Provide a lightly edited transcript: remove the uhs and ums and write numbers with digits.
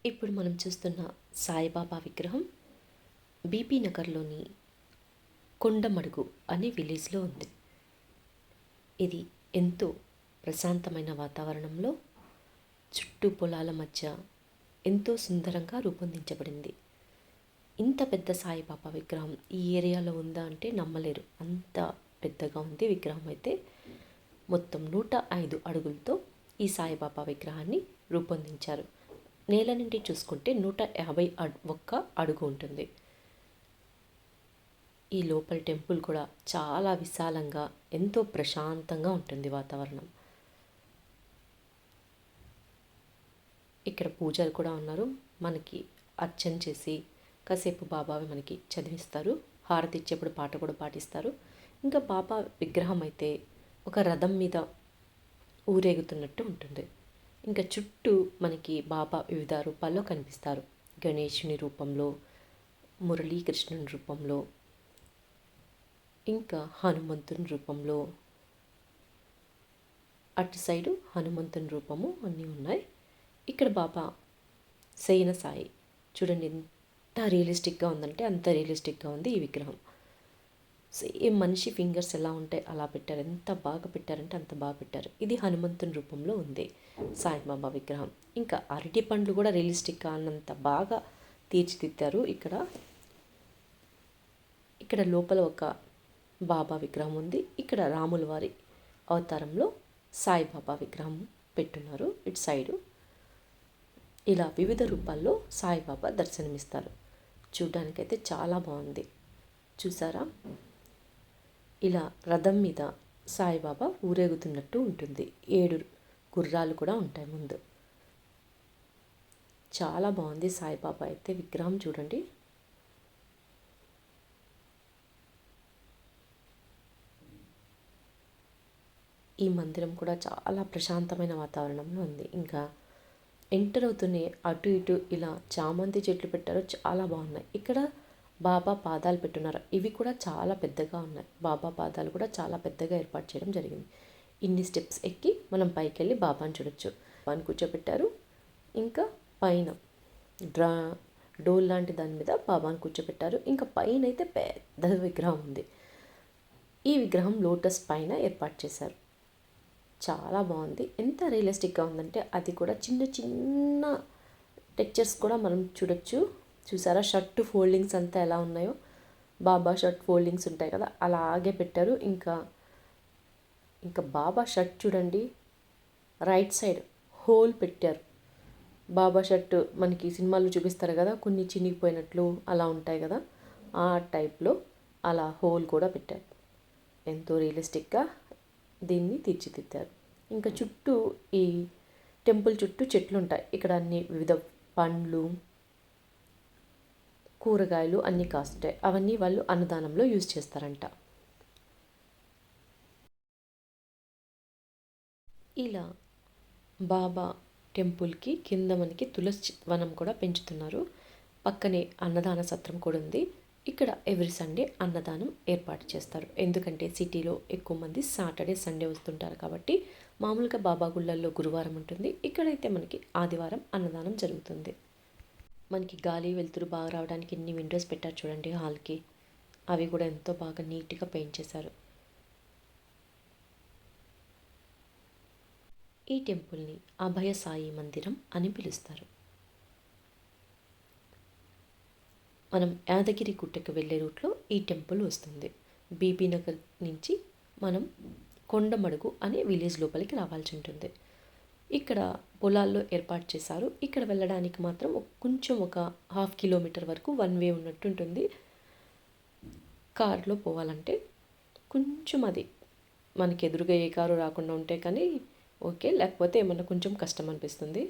ఇప్పుడు మనం చూస్తున్న సాయిబాబా విగ్రహం బీపీ నగర్లోని కొండమడుగు అనే విలేజ్లో ఉంది. ఇది ఎంతో ప్రశాంతమైన వాతావరణంలో చుట్టూ పొలాల మధ్య ఎంతో సుందరంగా రూపొందించబడింది. ఇంత పెద్ద సాయిబాబా విగ్రహం ఈ ఏరియాలో ఉందా అంటే నమ్మలేరు, అంత పెద్దగా ఉంది విగ్రహం. అయితే మొత్తం 105 అడుగులతో ఈ సాయిబాబా విగ్రహాన్ని రూపొందించారు. నేల నుండి చూసుకుంటే 151 అడుగు ఉంటుంది. ఈ లోపల టెంపుల్ కూడా చాలా విశాలంగా ఎంతో ప్రశాంతంగా ఉంటుంది వాతావరణం. ఇక్కడ పూజలు కూడా ఉన్నారు. మనకి అర్చన చేసి కాసేపు బాబావి మనకి చదివిస్తారు. హారతి ఇచ్చేప్పుడు పాట కూడా పాటిస్తారు. ఇంకా బాబా విగ్రహం అయితే ఒక రథం మీద ఊరేగుతున్నట్టు ఉంటుంది. ఇంకా చుట్టూ మనకి బాబా వివిధ రూపాల్లో కనిపిస్తారు. గణేశుని రూపంలో, మురళీకృష్ణుని రూపంలో, ఇంకా హనుమంతుని రూపంలో, అటు సైడు హనుమంతుని రూపము అన్నీ ఉన్నాయి. ఇక్కడ బాబా శయన సాయి చూడండి, ఎంత రియలిస్టిక్గా ఉందంటే అంత రియలిస్టిక్గా ఉంది ఈ విగ్రహం. సేమ్ మనిషి ఫింగర్స్ ఎలా ఉంటాయి అలా పెట్టారు. ఎంత బాగా పెట్టారంటే అంత బాగా పెట్టారు. ఇది హనుమంతుని రూపంలో ఉంది సాయిబాబా విగ్రహం. ఇంకా అరటి పండ్లు కూడా రియలిస్టిక్గా అన్నంత బాగా తీర్చిదిద్దారు. ఇక్కడ లోపల ఒక బాబా విగ్రహం ఉంది. ఇక్కడ రాముల వారి అవతారంలో సాయిబాబా విగ్రహం పెట్టున్నారు. ఇటు సైడు ఇలా వివిధ రూపాల్లో సాయిబాబా దర్శనమిస్తారు. చూడ్డానికైతే చాలా బాగుంది. చూసారా, ఇలా రథం మీద సాయిబాబా ఊరేగుతున్నట్టు ఉంటుంది. 7 గుర్రాలు కూడా ఉంటాయి ముందు. చాలా బాగుంది సాయిబాబా అయితే విగ్రహం చూడండి. ఈ మందిరం కూడా చాలా ప్రశాంతమైన వాతావరణంలో ఉంది. ఇంకా ఎంటర్ అవుతూనే అటు ఇటు ఇలా చామంతి చెట్లు పెట్టారు, చాలా బాగున్నాయి. ఇక్కడ బాబా పాదాలు పెట్టున్నారు. ఇవి కూడా చాలా పెద్దగా ఉన్నాయి. బాబా పాదాలు కూడా చాలా పెద్దగా ఏర్పాటు చేయడం జరిగింది. ఇన్ని స్టెప్స్ ఎక్కి మనం పైకి వెళ్ళి బాబాని చూడొచ్చు. బాబాని కూర్చోబెట్టారు. ఇంకా పైన డోల్ లాంటి దాని మీద బాబాని కూర్చోబెట్టారు. ఇంకా పైన అయితే పెద్ద విగ్రహం ఉంది. ఈ విగ్రహం లోటస్ పైన ఏర్పాటు చేశారు. చాలా బాగుంది. ఎంత రియలిస్టిక్గా ఉందంటే అది కూడా చిన్న చిన్న టెక్చర్స్ కూడా మనం చూడొచ్చు. చూసారా షర్ట్ ఫోల్డింగ్స్ అంతా ఎలా ఉన్నాయో, బాబా షర్ట్ ఫోల్డింగ్స్ ఉంటాయి కదా అలాగే పెట్టారు. ఇంకా బాబా షర్ట్ చూడండి, రైట్ సైడ్ హోల్ పెట్టారు. బాబా షర్ట్ మనకి సినిమాల్లో చూపిస్తారు కదా, కొన్ని చినిగిపోయినట్లు అలా ఉంటాయి కదా, ఆ టైప్లో అలా హోల్ కూడా పెట్టారు. ఎంతో రియలిస్టిక్గా దీన్ని తీర్చిదిద్దారు. ఇంకా చుట్టూ ఈ టెంపుల్ చుట్టూ చెట్లు ఉంటాయి. ఇక్కడ అన్ని వివిధ పండ్లు, కూరగాయలు అన్నీ కాస్తుంటాయి. అవన్నీ వాళ్ళు అన్నదానంలో యూజ్ చేస్తారంట. ఇలా బాబా టెంపుల్కి కింద మనకి తులసి వనం కూడా పెంచుతున్నారు. పక్కనే అన్నదాన సత్రం కూడా ఉంది. ఇక్కడ ఎవ్రీ సండే అన్నదానం ఏర్పాటు చేస్తారు. ఎందుకంటే సిటీలో ఎక్కువ మంది సాటర్డే సండే వస్తుంటారు కాబట్టి. మామూలుగా బాబా గుళ్ళల్లో గురువారం ఉంటుంది, ఇక్కడైతే మనకి ఆదివారం అన్నదానం జరుగుతుంది. మనకి గాలి వెలుతురు బాగా రావడానికి ఎన్ని విండోస్ పెట్టారు చూడండి హాల్కి. అవి కూడా ఎంతో బాగా నీట్గా పెయింట్ చేశారు. ఈ టెంపుల్ని అభయ సాయి మందిరం అని పిలుస్తారు. మనం యాదగిరి గుట్టకు వెళ్ళే రూట్లో ఈ టెంపుల్ వస్తుంది. బీబీ నగర్ నుంచి మనం కొండమడుగు అనే విలేజ్ లోపలికి రావాల్సి ఉంటుంది. ఇక్కడ పొలాల్లో ఏర్పాటు చేశారు. ఇక్కడ వెళ్ళడానికి మాత్రం కొంచెం ఒక 1/2 కిలోమీటర్ వరకు వన్ వే ఉన్నట్టు ఉంటుంది. కారులో పోవాలంటే కొంచెం అది మనకి ఎదురుగా ఏ కారు రాకుండా ఉంటే కానీ ఓకే, లేకపోతే ఏమన్నా కొంచెం కష్టం అనిపిస్తుంది.